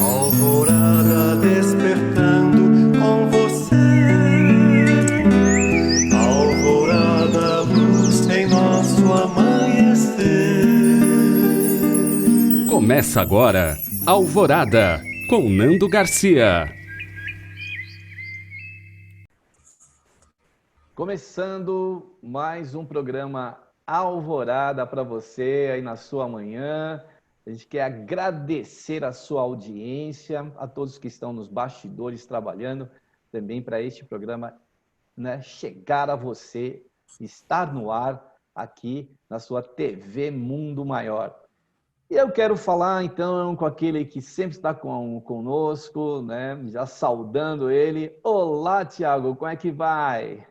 Alvorada despertando com você. Alvorada, luz em nosso amanhecer. Começa agora, Alvorada, com Nando Garcia. Começando mais um programa Alvorada para você aí na sua manhã. A gente quer agradecer a sua audiência, a todos que estão nos bastidores trabalhando também para este programa, né, chegar a você, estar no ar aqui na sua TV Mundo Maior. E eu quero falar então com aquele que sempre está conosco, né, já saudando ele. Olá, Tiago, como é que vai?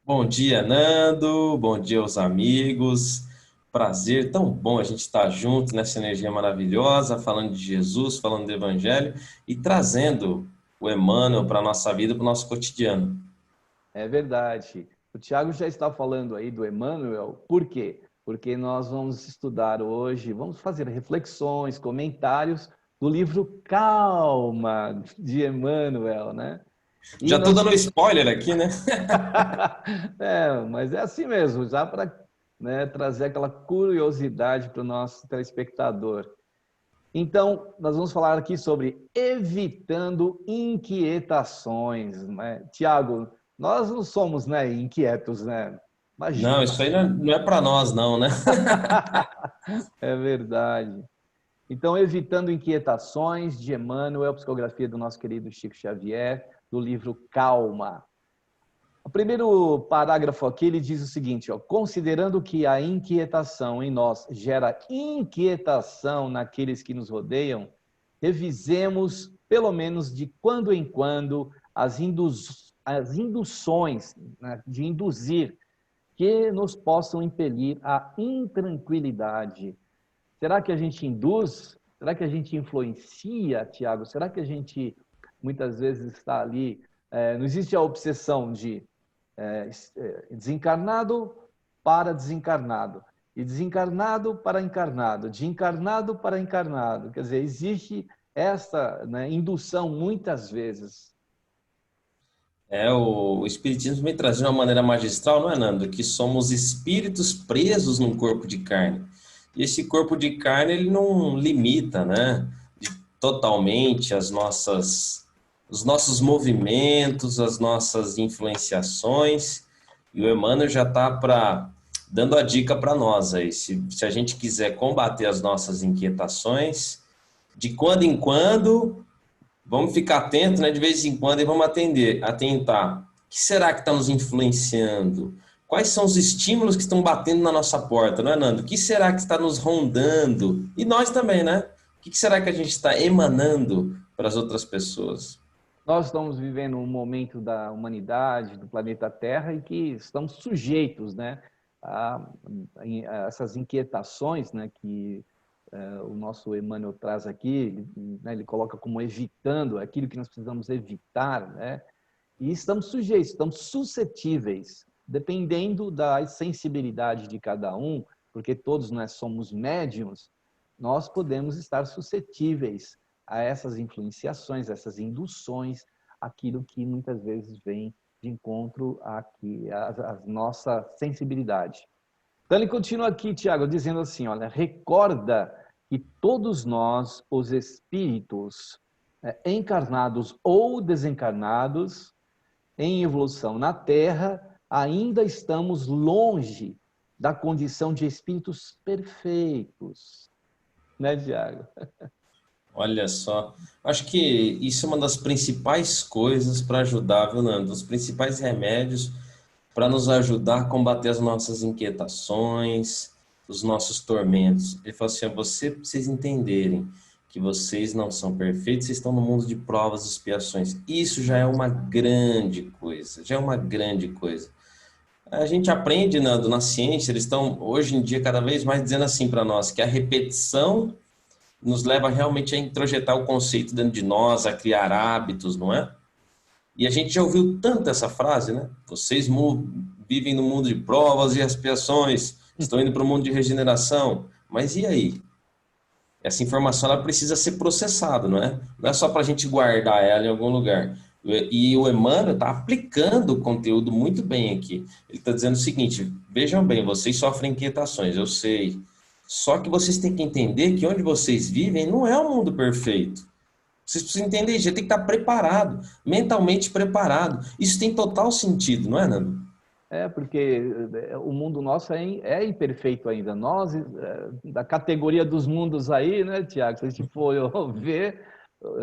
Bom dia, Nando. Bom dia aos amigos. Prazer, tão bom a gente estar junto nessa energia maravilhosa, falando de Jesus, falando do Evangelho e trazendo o Emmanuel para a nossa vida, para o nosso cotidiano. É verdade. O Tiago já está falando aí do Emmanuel. Por quê? Porque nós vamos estudar hoje, vamos fazer reflexões, comentários do livro Calma, de Emmanuel, né? E Já estou nós... dando spoiler aqui, né? mas é assim mesmo, já para, né, trazer aquela curiosidade para o nosso telespectador. Então, nós vamos falar aqui sobre evitando inquietações, né? Tiago, nós não somos, né, inquietos, né? Imagina. Não, isso aí não é para nós, não, né? É verdade. Então, evitando inquietações, de Emmanuel, psicografia do nosso querido Chico Xavier, do livro Calma. O primeiro parágrafo aqui, ele diz o seguinte, ó, considerando que a inquietação em nós gera inquietação naqueles que nos rodeiam, revisemos, pelo menos de quando em quando, as induções, né, de induzir, que nos possam impelir à intranquilidade. Será que a gente induz? Será que a gente influencia, Tiago? Será que a gente, muitas vezes, está ali... não existe a obsessão de desencarnado para desencarnado, e desencarnado para encarnado, de encarnado para encarnado. Quer dizer, existe essa, né, indução muitas vezes. O Espiritismo vem trazendo de uma maneira magistral, não é, Nando? Que somos espíritos presos num corpo de carne. E esse corpo de carne, ele não limita, né, totalmente os nossos movimentos, as nossas influenciações. E o Emmanuel já está dando a dica para nós aí. Se a gente quiser combater as nossas inquietações, de quando em quando, vamos ficar atentos, né, de vez em quando, e vamos atentar. O que será que está nos influenciando? Quais são os estímulos que estão batendo na nossa porta, não é, Nando? O que será que está nos rondando? E nós também, né? O que será que a gente está emanando para as outras pessoas? Nós estamos vivendo um momento da humanidade, do planeta Terra, em que estamos sujeitos, né, a essas inquietações, né, que o nosso Emmanuel traz aqui, né, ele coloca como evitando aquilo que nós precisamos evitar, né? E estamos sujeitos, estamos suscetíveis, dependendo da sensibilidade de cada um, porque todos nós somos médiuns, nós podemos estar suscetíveis a essas influenciações, essas induções, aquilo que muitas vezes vem de encontro aqui, a nossa sensibilidade. Então ele continua aqui, Tiago, dizendo assim, olha, recorda que todos nós, os espíritos encarnados ou desencarnados, em evolução na Terra, ainda estamos longe da condição de espíritos perfeitos. Né, Tiago? Olha só, acho que isso é uma das principais coisas para ajudar, viu, Nando? Os principais remédios para nos ajudar a combater as nossas inquietações, os nossos tormentos. Ele falou assim, vocês entenderem que vocês não são perfeitos, vocês estão no mundo de provas e expiações. Isso já é uma grande coisa, já é uma grande coisa. A gente aprende, Nando, na ciência, eles estão hoje em dia cada vez mais dizendo assim para nós, que a repetição nos leva realmente a introjetar o conceito dentro de nós, a criar hábitos, não é? E a gente já ouviu tanto essa frase, né? Vocês vivem no mundo de provas e expiações, estão indo para o mundo de regeneração. Mas e aí? Essa informação ela precisa ser processada, não é? Não é só para a gente guardar ela em algum lugar. E o Emmanuel está aplicando o conteúdo muito bem aqui. Ele está dizendo o seguinte: vejam bem, vocês sofrem inquietações, eu sei. Só que vocês têm que entender que onde vocês vivem não é um mundo perfeito. Vocês precisam entender isso, já tem que estar preparado, mentalmente preparado. Isso tem total sentido, não é, Nando? Porque o mundo nosso é imperfeito ainda. Nós, da categoria dos mundos aí, né, Tiago? Se a gente for ver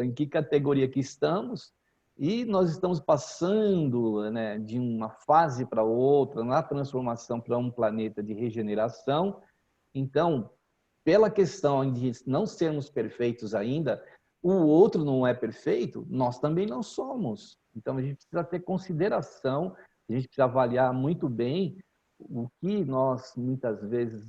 em que categoria que estamos, e nós estamos passando, né, de uma fase para outra, na transformação para um planeta de regeneração. Então, pela questão de não sermos perfeitos ainda, o outro não é perfeito, nós também não somos. Então, a gente precisa ter consideração, a gente precisa avaliar muito bem o que nós muitas vezes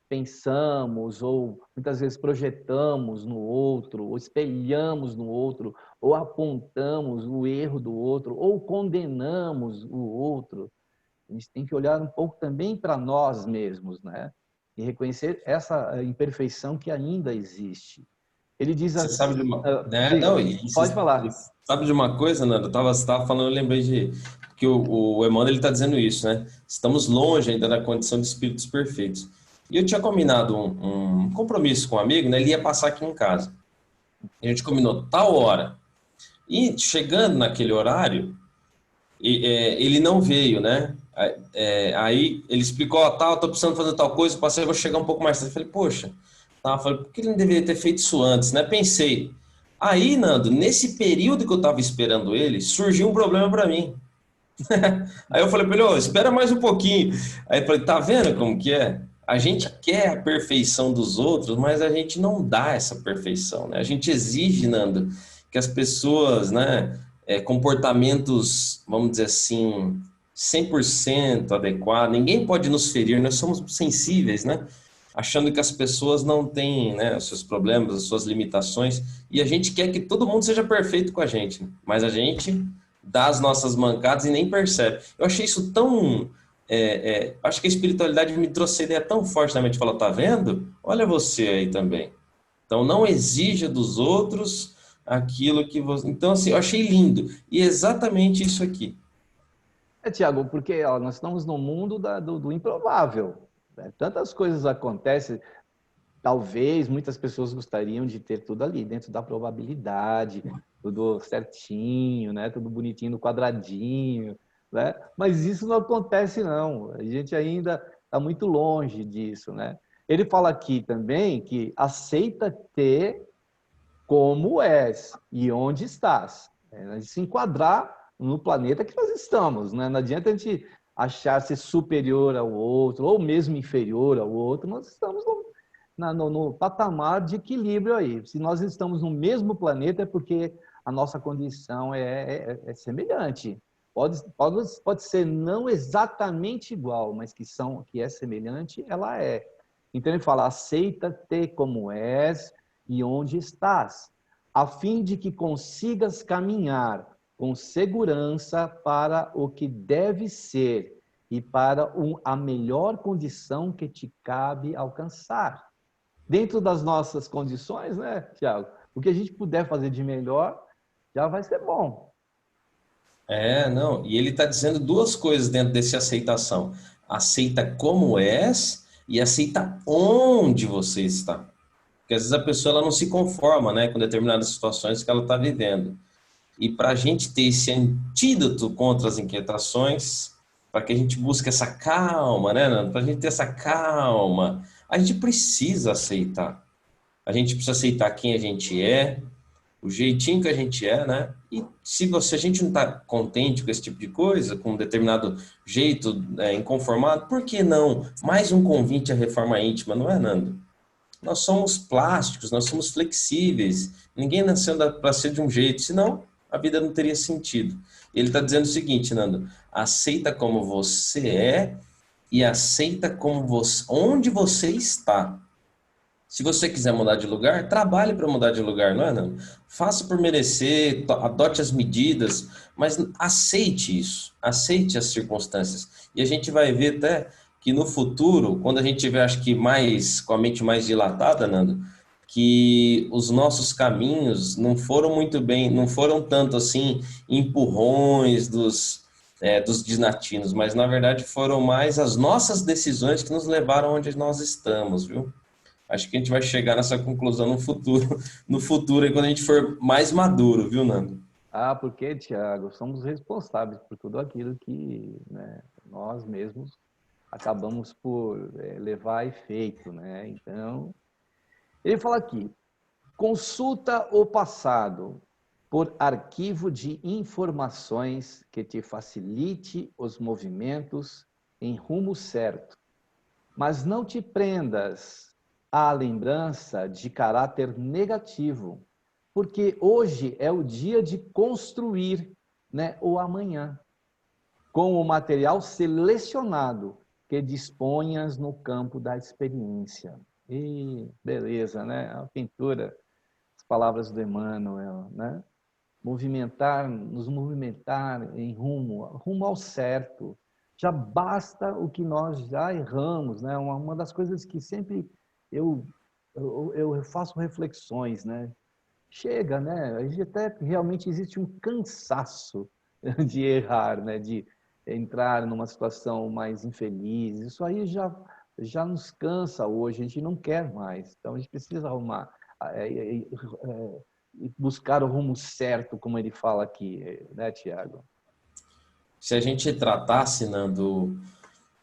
pensamos ou muitas vezes projetamos no outro, ou espelhamos no outro, ou apontamos o erro do outro, ou condenamos o outro. A gente tem que olhar um pouco também para nós mesmos, né? E reconhecer essa imperfeição que ainda existe. Ele diz Você assim, sabe de uma, né? diga, Não, pode falar. sabe de uma coisa, Nando? Você estava falando, eu lembrei de que o Emmanuel está dizendo isso, né? Estamos longe ainda da condição de espíritos perfeitos. E eu tinha combinado um compromisso com um amigo, né? Ele ia passar aqui em casa. A gente combinou tal hora. E chegando naquele horário, ele não veio, né? Aí ele explicou, tô precisando fazer tal coisa, passei, vou chegar um pouco mais tarde. Eu falei, poxa, falei, por que ele não deveria ter feito isso antes, né? Pensei. Aí, Nando, nesse período que eu estava esperando ele, surgiu um problema para mim. Aí eu falei para ele, espera mais um pouquinho. Aí eu falei, tá vendo como que é? A gente quer a perfeição dos outros, mas a gente não dá essa perfeição, né? A gente exige, Nando, que as pessoas, né, comportamentos, vamos dizer assim, 100% adequados. Ninguém pode nos ferir, nós somos sensíveis, né? Achando que as pessoas não têm, né, os seus problemas, as suas limitações, e a gente quer que todo mundo seja perfeito com a gente, né? Mas a gente dá as nossas mancadas e nem percebe. Eu achei isso tão... acho que a espiritualidade me trouxe a ideia tão forte na mente, falou, tá vendo? Olha você aí também. Então, não exija dos outros aquilo que você... Então, assim, eu achei lindo. E exatamente isso aqui. Tiago, porque nós estamos no mundo do improvável. Né? Tantas coisas acontecem, talvez muitas pessoas gostariam de ter tudo ali, dentro da probabilidade, tudo certinho, né? Tudo bonitinho no quadradinho, né? Mas isso não acontece, não. A gente ainda está muito longe disso, né? Ele fala aqui também que aceita ter como és e onde estás. A gente se enquadrar no planeta que nós estamos, né? Não adianta a gente achar-se superior ao outro ou mesmo inferior ao outro. Nós estamos no patamar de equilíbrio aí. Se nós estamos no mesmo planeta é porque a nossa condição é semelhante. Pode ser não exatamente igual, mas que é semelhante, ela é. Então ele fala, aceita-te como és e onde estás, a fim de que consigas caminhar com segurança para o que deve ser e para a melhor condição que te cabe alcançar. Dentro das nossas condições, né, Tiago? O que a gente puder fazer de melhor já vai ser bom. Não. E ele está dizendo duas coisas dentro desse aceitação. Aceita como és e aceita onde você está. Porque às vezes a pessoa ela não se conforma, né, com determinadas situações que ela está vivendo. E para a gente ter esse antídoto contra as inquietações, para que a gente busque essa calma, né, Nando? Para a gente ter essa calma, a gente precisa aceitar. A gente precisa aceitar quem a gente é, o jeitinho que a gente é, né? E se a gente não está contente com esse tipo de coisa, com um determinado jeito inconformado, por que não? Mais um convite à reforma íntima, não é, Nando? Nós somos plásticos, nós somos flexíveis. Ninguém nasceu para ser de um jeito, senão a vida não teria sentido. Ele está dizendo o seguinte, Nando, aceita como você é e aceita onde você está. Se você quiser mudar de lugar, trabalhe para mudar de lugar, não é, Nando? Faça por merecer, adote as medidas, mas aceite isso, aceite as circunstâncias. E a gente vai ver até que no futuro, quando a gente tiver, acho que com a mente mais dilatada, Nando, que os nossos caminhos não foram muito bem, não foram tanto assim empurrões dos desnatinos, mas na verdade foram mais as nossas decisões que nos levaram onde nós estamos, viu? Acho que a gente vai chegar nessa conclusão no futuro, no futuro, aí, quando a gente for mais maduro, viu, Nando? Ah, porque, Tiago, somos responsáveis por tudo aquilo que, né, nós mesmos acabamos por levar a efeito, né? Então, ele fala aqui, consulta o passado por arquivo de informações que te facilite os movimentos em rumo certo, mas não te prendas à lembrança de caráter negativo, porque hoje é o dia de construir, né, o amanhã, com o material selecionado que disponhas no campo da experiência. E beleza, né? A pintura, as palavras do Emmanuel, né? Nos movimentar em rumo ao certo. Já basta o que nós já erramos, né? Uma das coisas que sempre eu faço reflexões, né? Chega, né? A gente até realmente existe um cansaço de errar, né? De entrar numa situação mais infeliz. Isso aí já nos cansa hoje, a gente não quer mais. Então a gente precisa arrumar, buscar o rumo certo, como ele fala aqui, né, Tiago? Se a gente tratasse, Nando,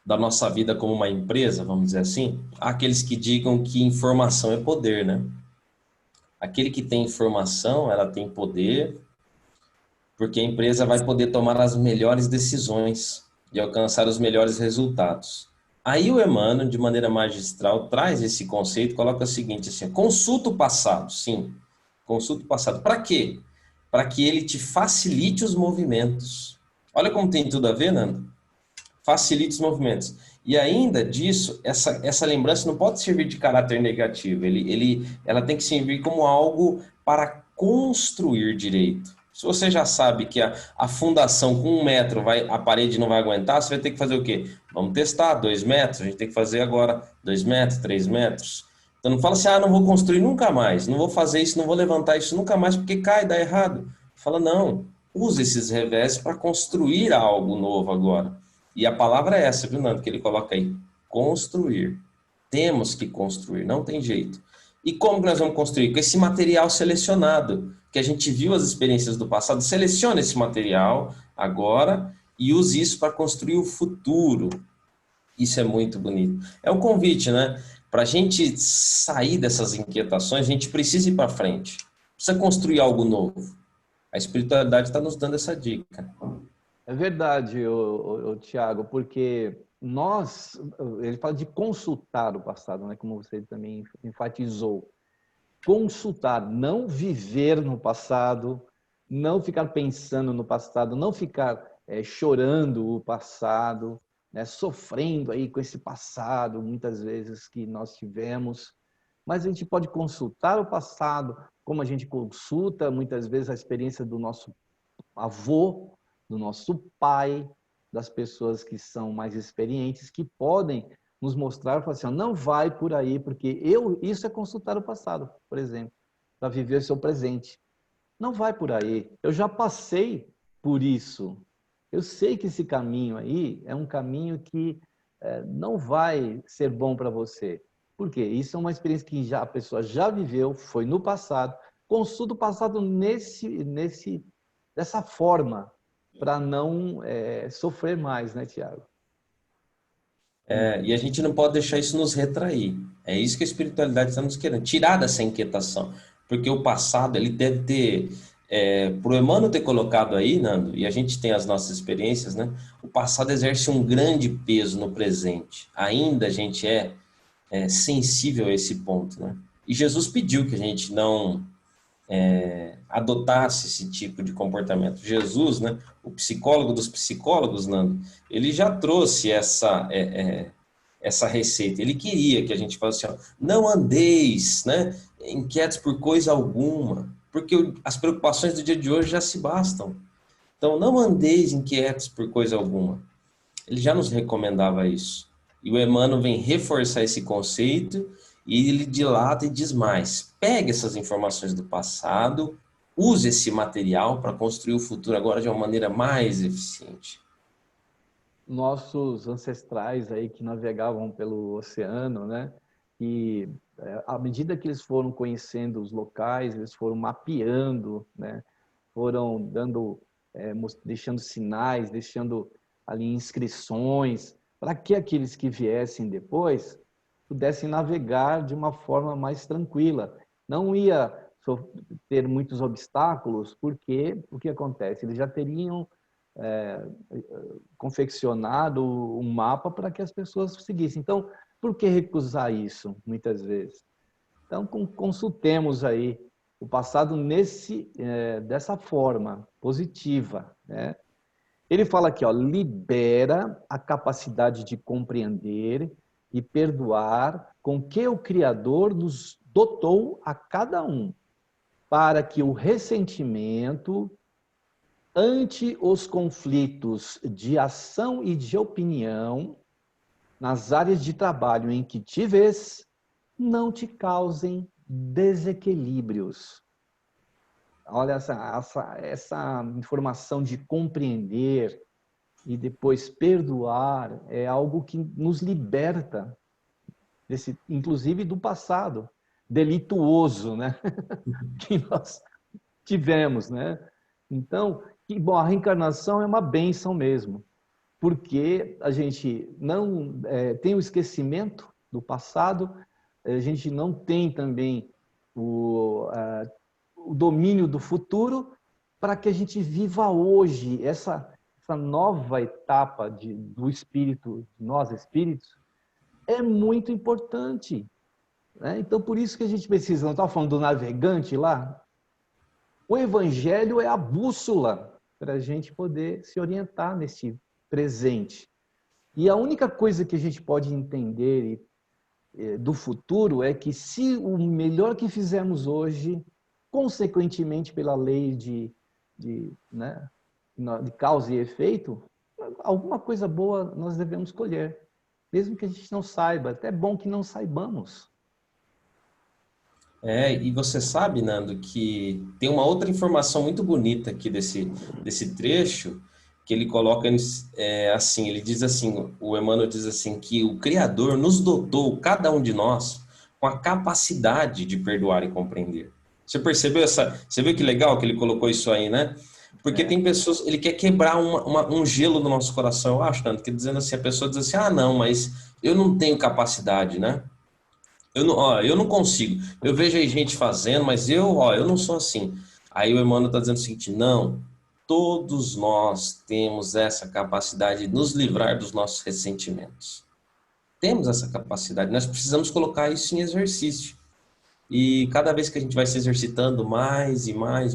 da nossa vida como uma empresa, vamos dizer assim, há aqueles que digam que informação é poder, né? Aquele que tem informação, ela tem poder, porque a empresa vai poder tomar as melhores decisões e alcançar os melhores resultados. Aí o Emmanuel, de maneira magistral, traz esse conceito, coloca o seguinte, assim, consulta o passado, sim, consulta o passado. Para quê? Para que ele te facilite os movimentos. Olha como tem tudo a ver, Nando. Facilite os movimentos. E ainda disso, essa lembrança não pode servir de caráter negativo. Ela tem que servir como algo para construir direito. Se você já sabe que a fundação com 1 metro a parede não vai aguentar, você vai ter que fazer o quê? Vamos testar 2 metros, a gente tem que fazer agora 2 metros, 3 metros. Então não fala assim, não vou construir nunca mais, não vou fazer isso, não vou levantar isso nunca mais porque cai, dá errado. Fala, não, use esses revés para construir algo novo agora. E a palavra é essa, viu, Nando, que ele coloca aí, construir. Temos que construir, não tem jeito. E como que nós vamos construir? Com esse material selecionado, que a gente viu as experiências do passado, selecione esse material agora e use isso para construir o futuro. Isso é muito bonito. É um convite, né? Para a gente sair dessas inquietações, a gente precisa ir para frente. Precisa construir algo novo. A espiritualidade está nos dando essa dica. É verdade, Tiago, porque ele fala de consultar o passado, né? Como você também enfatizou. Consultar, não viver no passado, não ficar pensando no passado, não ficar chorando o passado, né? Sofrendo aí com esse passado, muitas vezes que nós tivemos. Mas a gente pode consultar o passado, como a gente consulta muitas vezes a experiência do nosso avô, do nosso pai, das pessoas que são mais experientes, que podem nos mostrar, falar assim, não vai por aí, porque isso é consultar o passado, por exemplo, para viver o seu presente. Não vai por aí. Eu já passei por isso. Eu sei que esse caminho aí é um caminho que não vai ser bom para você. Por quê? Isso é uma experiência que a pessoa já viveu, foi no passado. Consulta o passado dessa forma, para não sofrer mais, né, Tiago? E a gente não pode deixar isso nos retrair. É isso que a espiritualidade está nos querendo, tirar dessa inquietação. Porque o passado, ele deve ter... Para o Emmanuel ter colocado aí, Nando, e a gente tem as nossas experiências, né? O passado exerce um grande peso no presente. Ainda a gente é sensível a esse ponto, né? E Jesus pediu que a gente não adotasse esse tipo de comportamento. Jesus, né, o psicólogo dos psicólogos, Nando, ele já trouxe essa receita. Ele queria que a gente falasse assim, não andeis, né, inquietos por coisa alguma, porque as preocupações do dia de hoje já se bastam. Então, não andeis inquietos por coisa alguma. Ele já nos recomendava isso. E o Emmanuel vem reforçar esse conceito E ele dilata e diz mais: pegue essas informações do passado, use esse material para construir o futuro agora de uma maneira mais eficiente. Nossos ancestrais aí que navegavam pelo oceano, né? E à medida que eles foram conhecendo os locais, eles foram mapeando, né? Foram dando, deixando sinais, deixando ali inscrições, para que aqueles que viessem depois pudessem navegar de uma forma mais tranquila. Não ia ter muitos obstáculos, porque o que acontece? Eles já teriam confeccionado um mapa para que as pessoas seguissem. Então, por que recusar isso, muitas vezes? Então, consultemos aí o passado dessa forma positiva, né? Ele fala aqui, ó, libera a capacidade de compreender e perdoar com que o Criador nos dotou a cada um, para que o ressentimento ante os conflitos de ação e de opinião nas áreas de trabalho em que te vês não te causem desequilíbrios. Olha essa informação de compreender e depois perdoar é algo que nos liberta, inclusive do passado delituoso, né? que nós tivemos, né? Então, bom, a reencarnação é uma bênção mesmo, porque a gente não tem o esquecimento do passado, a gente não tem também o domínio do futuro, para que a gente viva hoje essa nova etapa do espírito, nós espíritos, é muito importante. Né? Então, por isso que a gente precisa, não estava falando do navegante lá? O Evangelho é a bússola para a gente poder se orientar nesse presente. E a única coisa que a gente pode entender do futuro é que se o melhor que fizermos hoje, consequentemente pela lei de causa e efeito, alguma coisa boa nós devemos colher. Mesmo que a gente não saiba, até é bom que não saibamos. E você sabe, Nando, que tem uma outra informação muito bonita aqui desse trecho, que ele coloca assim, ele diz assim, o Emmanuel diz assim, que o Criador nos dotou, cada um de nós, com a capacidade de perdoar e compreender. Você percebeu você viu que legal que ele colocou isso aí, né? Porque tem pessoas, ele quer quebrar um gelo no nosso coração, eu acho, Nando, que dizendo assim, a pessoa diz assim, não, mas eu não tenho capacidade, né? Eu não consigo. Eu vejo aí gente fazendo, mas eu não sou assim. Aí o Emmanuel está dizendo o seguinte, não, todos nós temos essa capacidade de nos livrar dos nossos ressentimentos. Temos essa capacidade, nós precisamos colocar isso em exercício. E cada vez que a gente vai se exercitando mais e mais,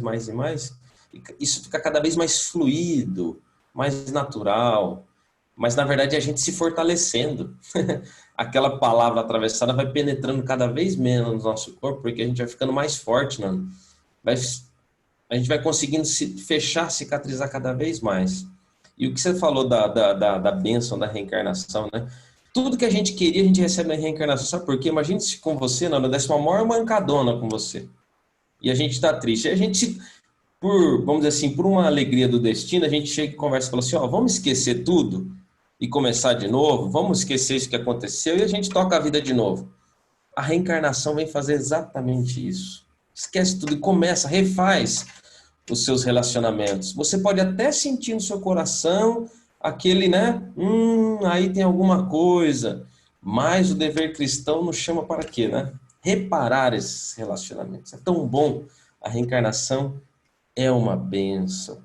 isso fica cada vez mais fluido, mais natural. Mas, na verdade, a gente se fortalecendo. Aquela palavra atravessada vai penetrando cada vez menos no nosso corpo, porque a gente vai ficando mais forte, né? A gente vai conseguindo se fechar, cicatrizar cada vez mais. E o que você falou da bênção, da reencarnação, né? Tudo que a gente queria, a gente recebe na reencarnação. Sabe por quê? Imagina se com você, Nando, desse uma maior mancadona com você. E a gente está triste. E a gente, vamos dizer assim, por uma alegria do destino, a gente chega e conversa e fala assim, vamos esquecer tudo e começar de novo, vamos esquecer isso que aconteceu e a gente toca a vida de novo. A reencarnação vem fazer exatamente isso. Esquece tudo e começa, refaz os seus relacionamentos. Você pode até sentir no seu coração aquele, né? Aí tem alguma coisa. Mas o dever cristão nos chama para quê, né? Reparar esses relacionamentos. É tão bom. A reencarnação é uma bênção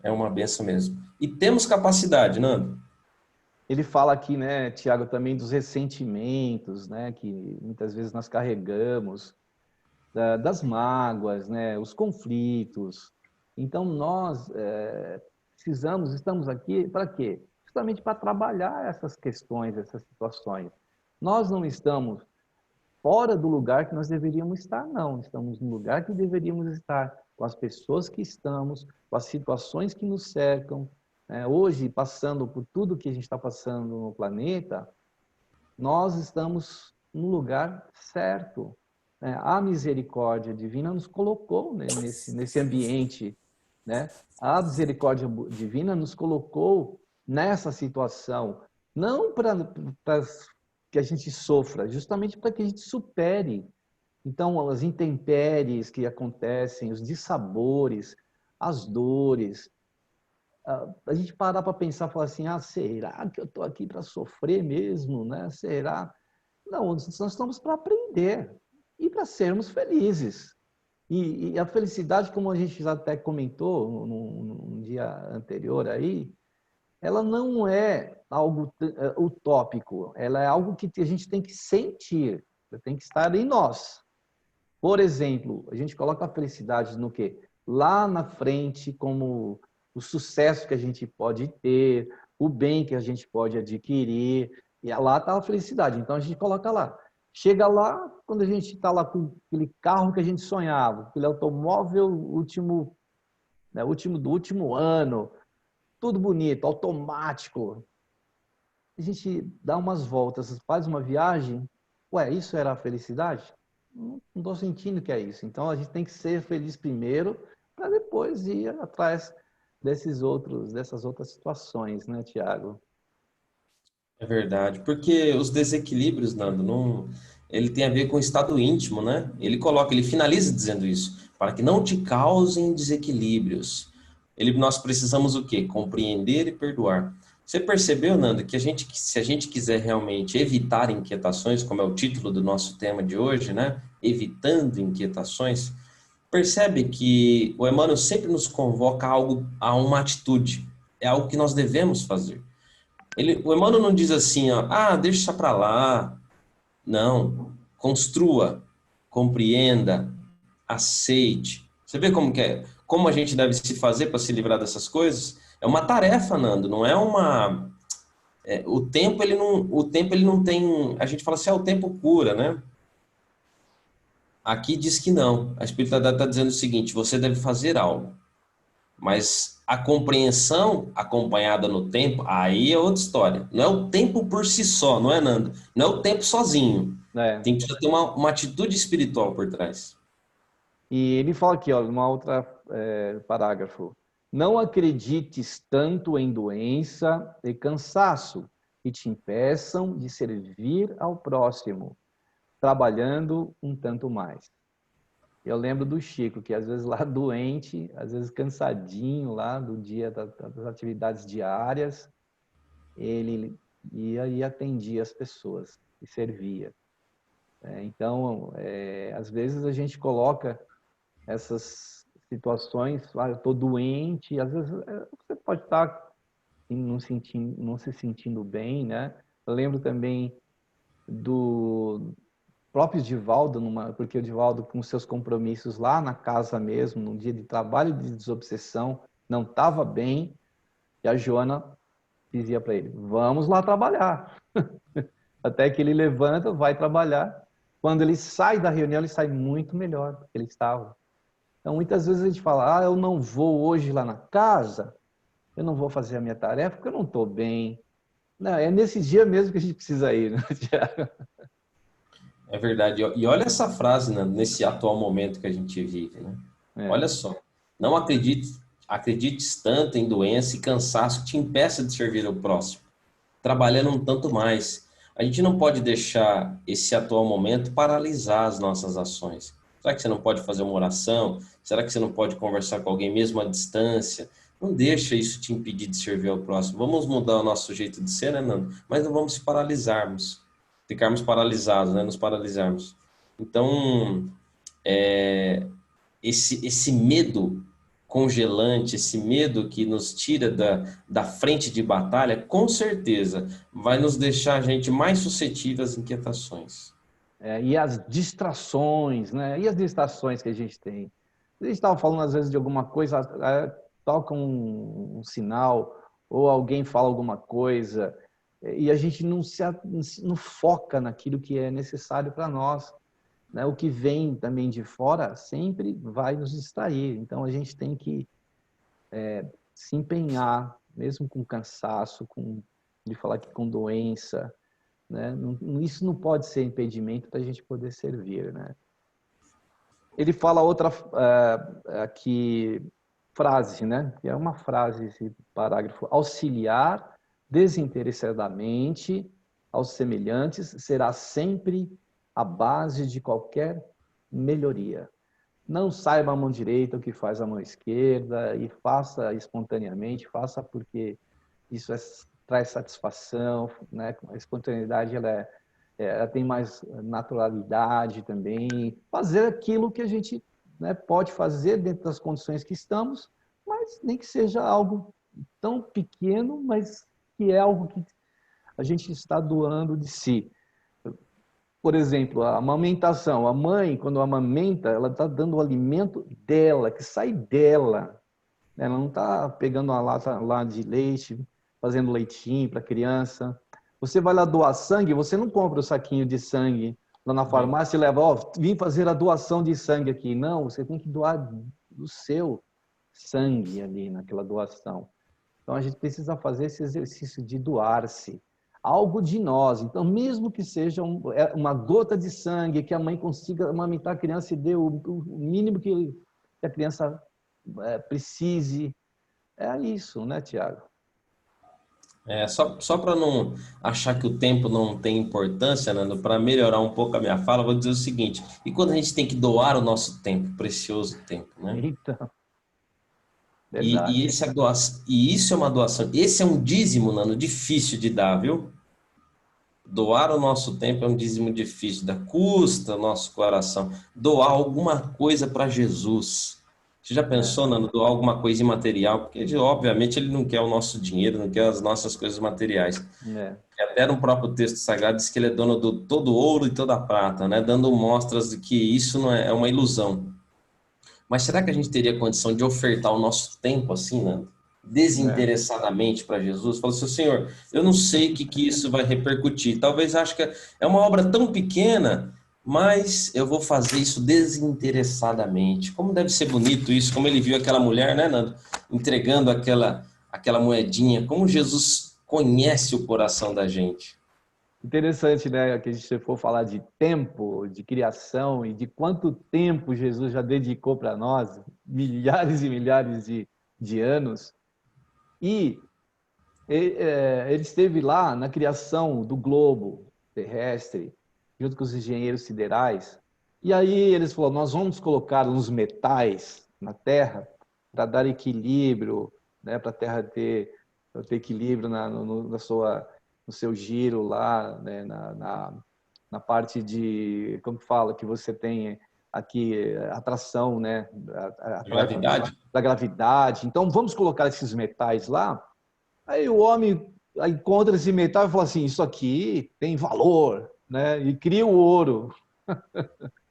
mesmo. E temos capacidade, Nando. Ele fala aqui, né, Tiago, também dos ressentimentos, né, que muitas vezes nós carregamos, das mágoas, né, os conflitos. Então, nós estamos aqui para quê? Justamente para trabalhar essas questões, essas situações. Nós não estamos fora do lugar que nós deveríamos estar, não. Estamos no lugar que deveríamos estar, com as pessoas que estamos, com as situações que nos cercam. Hoje, passando por tudo que a gente está passando no planeta, nós estamos no lugar certo. né, a misericórdia divina nos colocou, né, nesse ambiente, né? A misericórdia divina nos colocou nessa situação, não para que a gente sofra, justamente para que a gente supere. Então, as intempéries que acontecem, os dissabores, as dores, a gente parar para pensar e falar assim, será que eu estou aqui para sofrer mesmo, né? Será? Não, nós estamos para aprender e para sermos felizes. E a felicidade, como a gente já até comentou num dia anterior aí, ela não é algo utópico, ela é algo que a gente tem que sentir, tem que estar em nós. Por exemplo, a gente coloca a felicidade no quê? Lá na frente, como o sucesso que a gente pode ter, o bem que a gente pode adquirir, e lá está a felicidade. Então a gente coloca lá. Chega lá, quando a gente está lá com aquele carro que a gente sonhava, aquele automóvel último, né, do último ano, tudo bonito, automático. A gente dá umas voltas, faz uma viagem, isso era a felicidade? Não estou sentindo que é isso. Então a gente tem que ser feliz primeiro, para depois ir atrás dessas outras situações, né, Tiago? É verdade, porque os desequilíbrios, Nando, não, ele tem a ver com o estado íntimo, né? Ele finaliza dizendo isso, para que não te causem desequilíbrios. Nós precisamos o quê? Compreender e perdoar. Você percebeu, Nando, que se a gente quiser realmente evitar inquietações, como é o título do nosso tema de hoje, né? Evitando inquietações, percebe que o Emmanuel sempre nos convoca a uma atitude, é algo que nós devemos fazer. O Emmanuel não diz assim, ó, deixa para lá. Não, construa, compreenda, aceite. Você vê como que é? Como a gente deve se fazer para se livrar dessas coisas? É uma tarefa, Nando, não é uma... o tempo ele não tem... A gente fala assim, o tempo cura, né? Aqui diz que não. A espiritualidade está dizendo o seguinte, você deve fazer algo. Mas a compreensão acompanhada no tempo, aí é outra história. Não é o tempo por si só, não é, Nando? Não é o tempo sozinho. É. Tem que ter uma atitude espiritual por trás. E ele fala aqui, ó, numa outra parágrafo. Não acredites tanto em doença e cansaço que te impeçam de servir ao próximo, trabalhando um tanto mais. Eu lembro do Chico, que às vezes lá doente, às vezes cansadinho lá do dia das atividades diárias, ele ia e atendia as pessoas e servia. Então, às vezes a gente coloca essas situações, eu estou doente, às vezes você pode estar não se sentindo bem, né? Eu lembro também do próprio Divaldo, porque o Divaldo, com seus compromissos lá na casa mesmo, num dia de trabalho de desobsessão, não estava bem, e a Joana dizia para ele, vamos lá trabalhar. Até que ele levanta, vai trabalhar. Quando ele sai da reunião, ele sai muito melhor do que ele estava. Então, muitas vezes a gente fala, eu não vou hoje lá na casa, eu não vou fazer a minha tarefa porque eu não estou bem. Não, é nesse dia mesmo que a gente precisa ir, né, Tiago? É verdade. E olha essa frase, né, nesse atual momento que a gente vive, né? Olha só. Não acredites tanto em doença e cansaço que te impeça de servir ao próximo, trabalhando um tanto mais. A gente não pode deixar esse atual momento paralisar as nossas ações. Será que você não pode fazer uma oração? Será que você não pode conversar com alguém mesmo à distância? Não deixa isso te impedir de servir ao próximo. Vamos mudar o nosso jeito de ser, né, Nando? Mas não vamos ficarmos paralisados, né? Nos paralisarmos. Então, esse medo congelante, esse medo que nos tira da frente de batalha, com certeza vai nos deixar a gente mais suscetível às inquietações. E as distrações, né? E as distrações que a gente tem. A gente estava falando, às vezes, de alguma coisa, toca um sinal, ou alguém fala alguma coisa, e a gente não foca naquilo que é necessário para nós. Né? O que vem também de fora sempre vai nos distrair. Então, a gente tem que se empenhar, mesmo com cansaço, de falar que com doença, né? Isso não pode ser impedimento para a gente poder servir, né? Ele fala outra aqui, frase, né? Que é uma frase, esse parágrafo. Auxiliar desinteressadamente aos semelhantes será sempre a base de qualquer melhoria. Não saiba a mão direita o que faz a mão esquerda e faça espontaneamente, faça porque isso traz satisfação, né? A espontaneidade ela tem mais naturalidade também. Fazer aquilo que a gente, né, pode fazer dentro das condições que estamos, mas nem que seja algo tão pequeno, mas que é algo que a gente está doando de si. Por exemplo, a amamentação. A mãe, quando amamenta, ela está dando o alimento dela, que sai dela. Ela não está pegando uma lata lá de leite, fazendo leitinho para a criança. Você vai lá doar sangue, você não compra o saquinho de sangue lá na farmácia e leva, ó, vim fazer a doação de sangue aqui. Não, você tem que doar do seu sangue ali naquela doação. Então a gente precisa fazer esse exercício de doar-se. Algo de nós. Então, mesmo que seja uma gota de sangue, que a mãe consiga amamentar a criança e dê o mínimo que a criança precise. É isso, né, Tiago? Só para não achar que o tempo não tem importância, Nando, para melhorar um pouco a minha fala, eu vou dizer o seguinte: e quando a gente tem que doar o nosso tempo, precioso tempo, né? Então, E, verdade. e, esse é e isso é uma doação, esse é um dízimo, Nando, difícil de dar, viu? Doar o nosso tempo é um dízimo difícil, custa o nosso coração. Doar alguma coisa para Jesus. Você já pensou, Nando, doar alguma coisa imaterial? Porque, obviamente, ele não quer o nosso dinheiro, não quer as nossas coisas materiais. É. Até no próprio texto sagrado diz que ele é dono do todo ouro e toda prata, né? Dando mostras de que isso não é uma ilusão. Mas será que a gente teria condição de ofertar o nosso tempo assim, Nando? É. Desinteressadamente para Jesus? Fala assim, Senhor, eu não sei o que isso vai repercutir. Talvez acho que é uma obra tão pequena, mas eu vou fazer isso desinteressadamente. Como deve ser bonito isso, como ele viu aquela mulher, né, Nando? Entregando aquela moedinha. Como Jesus conhece o coração da gente. Interessante, né? Que a gente for falar de tempo, de criação e de quanto tempo Jesus já dedicou para nós, milhares e milhares de anos. E ele esteve lá na criação do globo terrestre, junto com os engenheiros siderais. E aí eles falaram, nós vamos colocar uns metais na Terra para dar equilíbrio, né, para a Terra ter equilíbrio no seu giro lá, né, na parte de, como fala, que você tem aqui, atração, né, Gravidade? da gravidade. Então, vamos colocar esses metais lá. Aí o homem encontra esse metal e fala assim, isso aqui tem valor, né? E cria o ouro.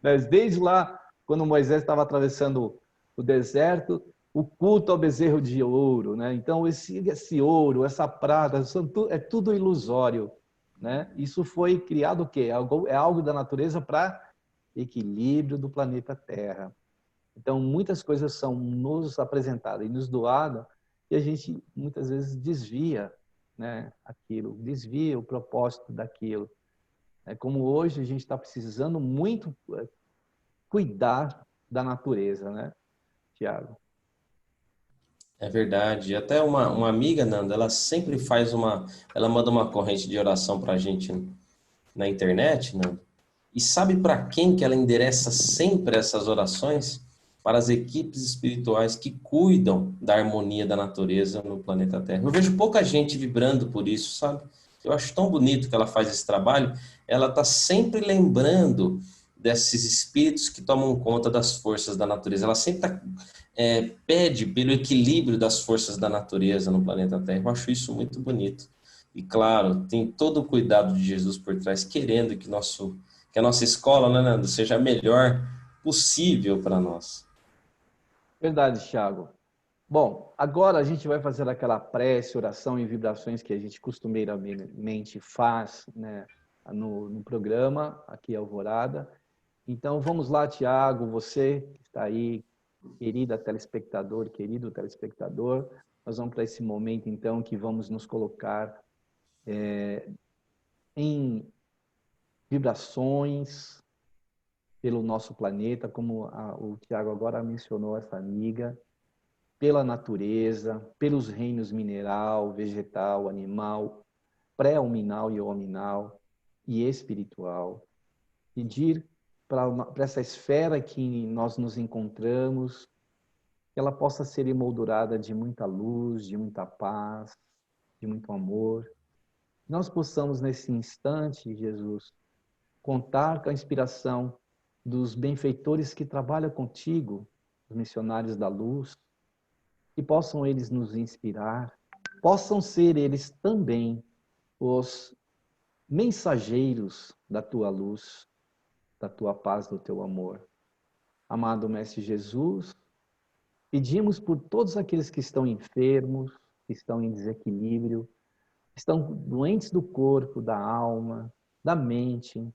Mas desde lá, quando Moisés estava atravessando o deserto, o culto ao bezerro de ouro, né? Então esse ouro, essa prata, é tudo ilusório, né? Isso foi criado o quê? É algo da natureza para equilíbrio do planeta Terra. Então muitas coisas são nos apresentadas e nos doadas e a gente muitas vezes desvia, né, aquilo, desvia o propósito daquilo. É como hoje a gente está precisando muito cuidar da natureza, né, Tiago? É verdade. Até uma amiga, Nanda, ela sempre ela manda uma corrente de oração pra gente na internet, Nanda. E sabe para quem que ela endereça sempre essas orações? Para as equipes espirituais que cuidam da harmonia da natureza no planeta Terra. Eu vejo pouca gente vibrando por isso, sabe? Eu acho tão bonito que ela faz esse trabalho. Ela está sempre lembrando desses espíritos que tomam conta das forças da natureza. Ela sempre pede pelo equilíbrio das forças da natureza no planeta Terra. Eu acho isso muito bonito. E claro, tem todo o cuidado de Jesus por trás, querendo que a nossa escola, né, Nando, seja a melhor possível para nós. Verdade, Tiago. Bom, agora a gente vai fazer aquela prece, oração e vibrações que a gente costumeiramente faz, né, no programa, aqui Alvorada. Então, vamos lá, Tiago, você que está aí, querido telespectador, nós vamos para esse momento, então, que vamos nos colocar em vibrações, pelo nosso planeta, como o Tiago agora mencionou, essa amiga, pela natureza, pelos reinos mineral, vegetal, animal, pré-hominal e hominal e espiritual. Pedir para essa esfera que nós nos encontramos, que ela possa ser emoldurada de muita luz, de muita paz, de muito amor. Nós possamos, nesse instante, Jesus, contar com a inspiração dos benfeitores que trabalham contigo, os missionários da luz, que possam eles nos inspirar, possam ser eles também os mensageiros da tua luz, da tua paz, do teu amor. Amado Mestre Jesus, pedimos por todos aqueles que estão enfermos, que estão em desequilíbrio, que estão doentes do corpo, da alma, da mente,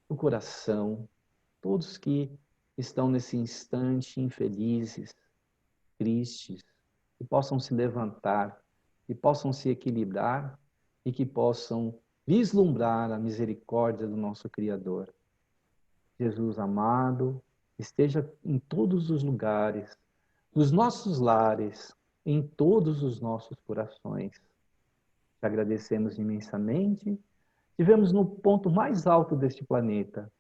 do coração, todos que estão nesse instante infelizes, tristes, que possam se levantar, que possam se equilibrar e que possam vislumbrar a misericórdia do nosso Criador. Jesus amado, esteja em todos os lugares, nos nossos lares, em todos os nossos corações. Te agradecemos imensamente. Estivemos no ponto mais alto deste planeta,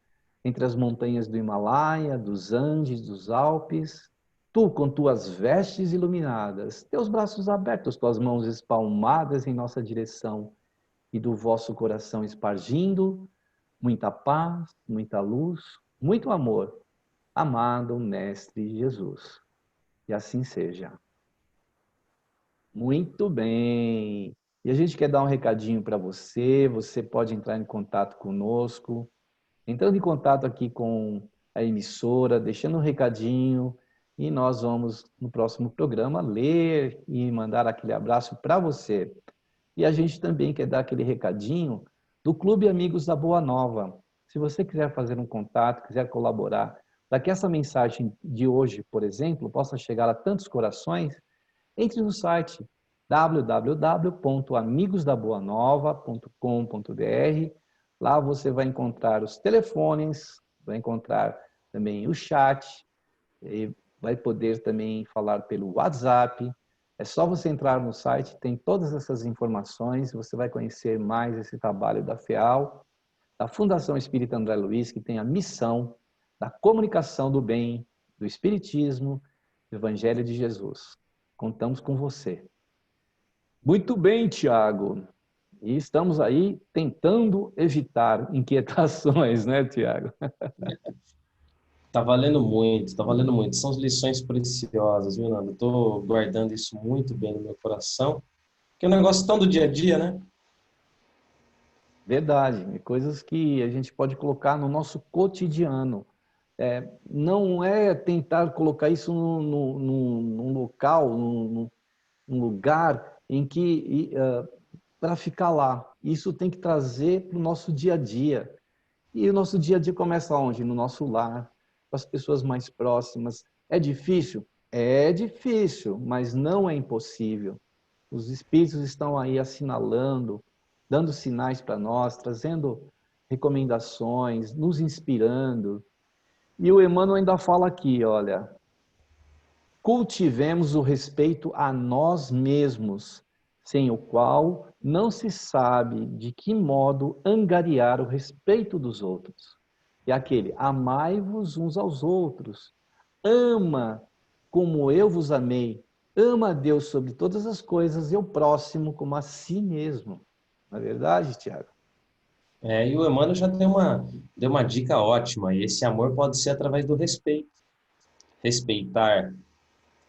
entre as montanhas do Himalaia, dos Andes, dos Alpes. Tu, com tuas vestes iluminadas, teus braços abertos, tuas mãos espalmadas em nossa direção, e do vosso coração espargindo muita paz, muita luz, muito amor, amado Mestre Jesus. E assim seja. Muito bem. E a gente quer dar um recadinho para você. Você pode entrar em contato conosco, entrando em contato aqui com a emissora, deixando um recadinho, e nós vamos, no próximo programa, ler e mandar aquele abraço para você. E a gente também quer dar aquele recadinho do Clube Amigos da Boa Nova. Se você quiser fazer um contato, quiser colaborar, para que essa mensagem de hoje, por exemplo, possa chegar a tantos corações, entre no site www.amigosdaboanova.com.br. Lá você vai encontrar os telefones, vai encontrar também o chat, e vai poder também falar pelo WhatsApp. É só você entrar no site, tem todas essas informações, você vai conhecer mais esse trabalho da FEAL, da Fundação Espírita André Luiz, que tem a missão da comunicação do bem, do Espiritismo, do Evangelho de Jesus. Contamos com você. Muito bem, Tiago. E estamos aí tentando evitar inquietações, né, Tiago? Tá valendo muito, tá valendo muito. São lições preciosas, viu, Nando? Estou guardando isso muito bem no meu coração, porque é um negócio tão do dia a dia, né? Verdade. Coisas que a gente pode colocar no nosso cotidiano. Não é tentar colocar isso num local, num lugar em que para ficar lá. Isso tem que trazer para o nosso dia a dia. E o nosso dia a dia começa onde? No nosso lar, com as pessoas mais próximas. É difícil? É difícil, mas não é impossível. Os espíritos estão aí assinalando, dando sinais para nós, trazendo recomendações, nos inspirando. E o Emmanuel ainda fala aqui, olha, cultivemos o respeito a nós mesmos, sem o qual não se sabe de que modo angariar o respeito dos outros. E aquele, amai-vos uns aos outros, ama como eu vos amei, ama a Deus sobre todas as coisas e o próximo como a si mesmo. Não é verdade, Tiago? E o Emmanuel já deu uma dica ótima, e esse amor pode ser através do respeito. Respeitar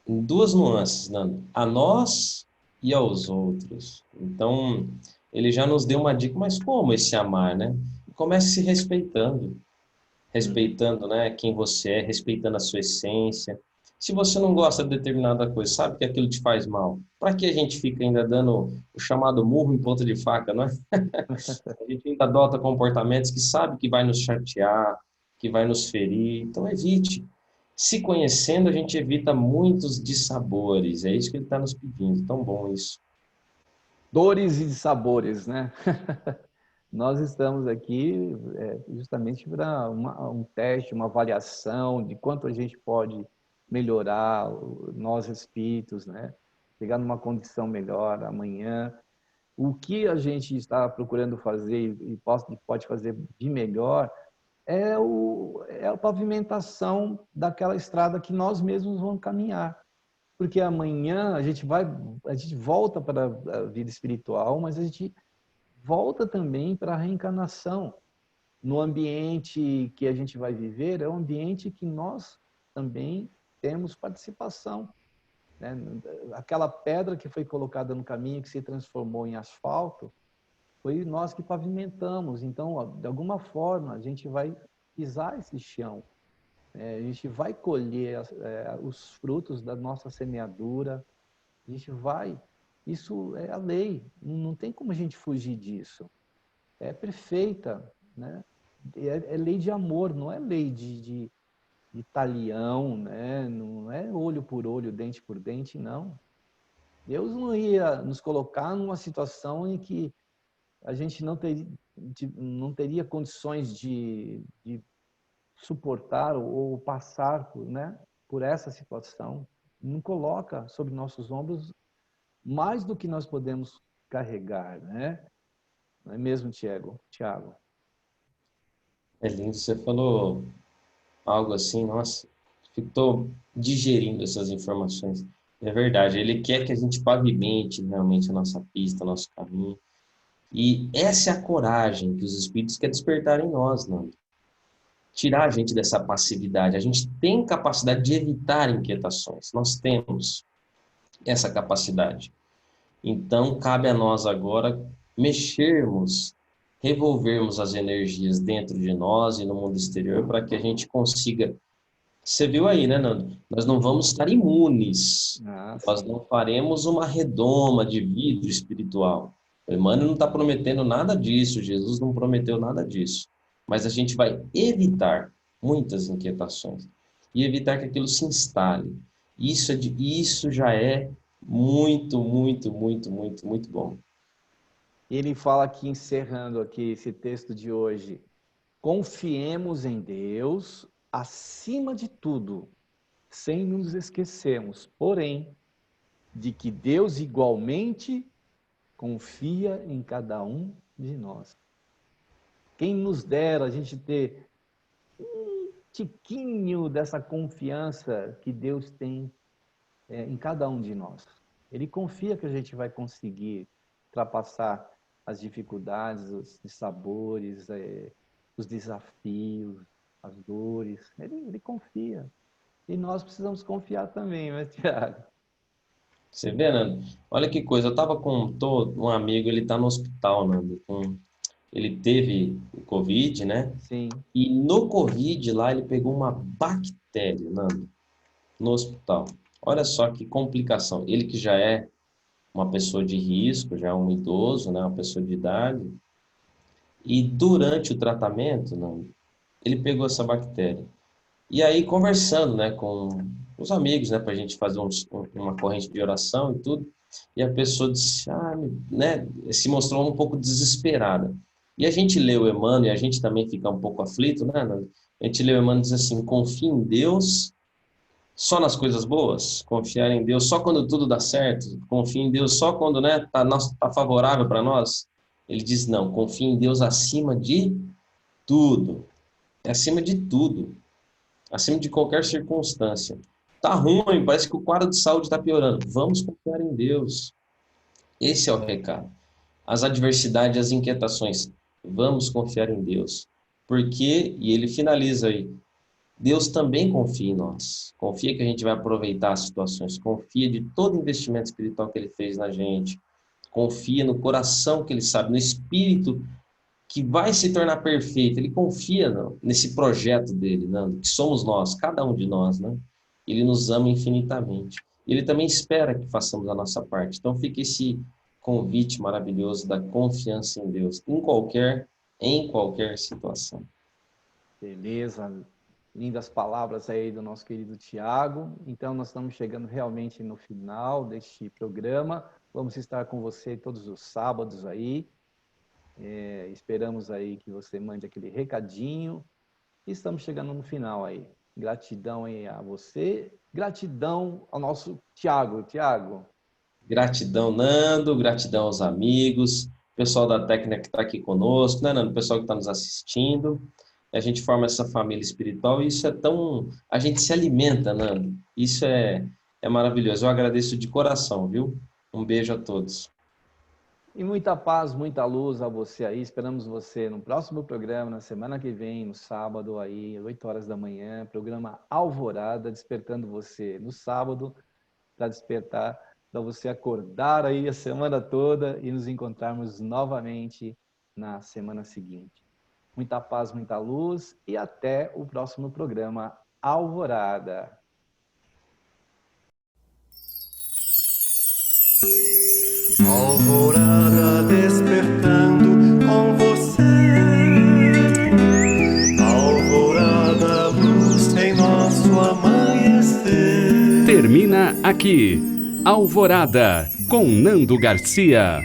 em duas nuances, Nando, a nós e aos outros. Então, ele já nos deu uma dica, mas como esse amar, né? Comece se respeitando. Respeitando, né, quem você é, respeitando a sua essência. Se você não gosta de determinada coisa, sabe que aquilo te faz mal, para que a gente fica ainda dando o chamado murro em ponta de faca, não é? A gente ainda adota comportamentos que sabe que vai nos chatear, que vai nos ferir, então evite. Se conhecendo, a gente evita muitos dissabores, é isso que ele está nos pedindo, tão bom isso. Dores e sabores, né? Nós estamos aqui justamente para um teste, uma avaliação de quanto a gente pode melhorar, nós espíritos, né? Chegar numa condição melhor amanhã. O que a gente está procurando fazer e pode fazer de melhor é a pavimentação daquela estrada que nós mesmos vamos caminhar. Porque amanhã a gente volta para a vida espiritual, mas a gente volta também para a reencarnação. No ambiente que a gente vai viver, é um ambiente que nós também temos participação, né? Aquela pedra que foi colocada no caminho, que se transformou em asfalto, foi nós que pavimentamos. Então, de alguma forma, a gente vai pisar esse chão. A gente vai colher os frutos da nossa semeadura. A gente vai. Isso é a lei. Não tem como a gente fugir disso. É perfeita, né? É lei de amor, não é lei de talião, né? Não é olho por olho, dente por dente, não. Deus não ia nos colocar numa situação em que a gente não teria condições de suportar ou passar né, por essa situação. Não coloca sobre nossos ombros mais do que nós podemos carregar, né? Não é mesmo, Tiago? É lindo, você falou algo assim, nossa, estou digerindo essas informações. É verdade, ele quer que a gente pavimente realmente a nossa pista, o nosso caminho. E essa é a coragem que os espíritos querem despertar em nós, não? Tirar a gente dessa passividade. A gente tem capacidade de evitar inquietações. Nós temos essa capacidade. Então, cabe a nós agora mexermos, revolvermos as energias dentro de nós e no mundo exterior para que a gente consiga. Você viu aí, né, Nando? Nós não vamos estar imunes. Nós Sim. não faremos uma redoma de vidro espiritual. O Emmanuel não está prometendo nada disso, Jesus não prometeu nada disso. Mas a gente vai evitar muitas inquietações e evitar que aquilo se instale. Isso já é muito, muito, muito, muito, muito bom. Ele fala aqui, encerrando aqui esse texto de hoje, confiemos em Deus acima de tudo, sem nos esquecermos, porém, de que Deus igualmente confia em cada um de nós. Quem nos dera a gente ter um tiquinho dessa confiança que Deus tem em cada um de nós. Ele confia que a gente vai conseguir ultrapassar as dificuldades, os dissabores, os desafios, as dores. Ele confia. E nós precisamos confiar também, né, Tiago? Você vê, Nando? Olha que coisa, eu estava com um amigo, ele está no hospital, Nando, ele teve o Covid, né? Sim. E no Covid lá ele pegou uma bactéria, Nando, no hospital. Olha só que complicação. Ele que já é uma pessoa de risco, já é um idoso, né? Uma pessoa de idade. E durante o tratamento, Nando, ele pegou essa bactéria. E aí conversando, né, com os amigos, né, para a gente fazer uma corrente de oração e tudo. E a pessoa disse, né, se mostrou um pouco desesperada. E a gente leu Emmanuel, e a gente também fica um pouco aflito, né? A gente leu Emmanuel e diz assim, confie em Deus só nas coisas boas, confiar em Deus só quando tudo dá certo, confie em Deus só quando, né, tá favorável para nós. Ele diz, não, confie em Deus acima de tudo, é acima de tudo, acima de qualquer circunstância. Tá ruim, parece que o quadro de saúde está piorando. Vamos confiar em Deus. Esse é o recado. As adversidades, as inquietações, vamos confiar em Deus. Porque, e ele finaliza aí, Deus também confia em nós. Confia que a gente vai aproveitar as situações. Confia de todo investimento espiritual que ele fez na gente. Confia no coração que ele sabe, no espírito que vai se tornar perfeito. Ele confia nesse projeto dele, né? Que somos nós, cada um de nós, né? Ele nos ama infinitamente. Ele também espera que façamos a nossa parte. Então fica esse convite maravilhoso da confiança em Deus, em qualquer situação. Beleza. Lindas palavras aí do nosso querido Tiago. Então, nós estamos chegando realmente no final deste programa. Vamos estar com você todos os sábados aí. Esperamos aí que você mande aquele recadinho. E estamos chegando no final aí. Gratidão aí a você, gratidão ao nosso Tiago. Tiago. Gratidão, Nando, gratidão aos amigos, pessoal da técnica que está aqui conosco, né, Nando? Pessoal que está nos assistindo. A gente forma essa família espiritual e isso é tão... A gente se alimenta, Nando. Isso é maravilhoso. Eu agradeço de coração, viu? Um beijo a todos. E muita paz, muita luz a você aí. Esperamos você no próximo programa, na semana que vem, no sábado aí, 8 horas da manhã, programa Alvorada, despertando você no sábado, para despertar, para você acordar aí a semana toda e nos encontrarmos novamente na semana seguinte. Muita paz, muita luz e até o próximo programa Alvorada. Alvorada despertando com você. Alvorada, luz em nosso amanhecer. Termina aqui, Alvorada, com Nando Garcia.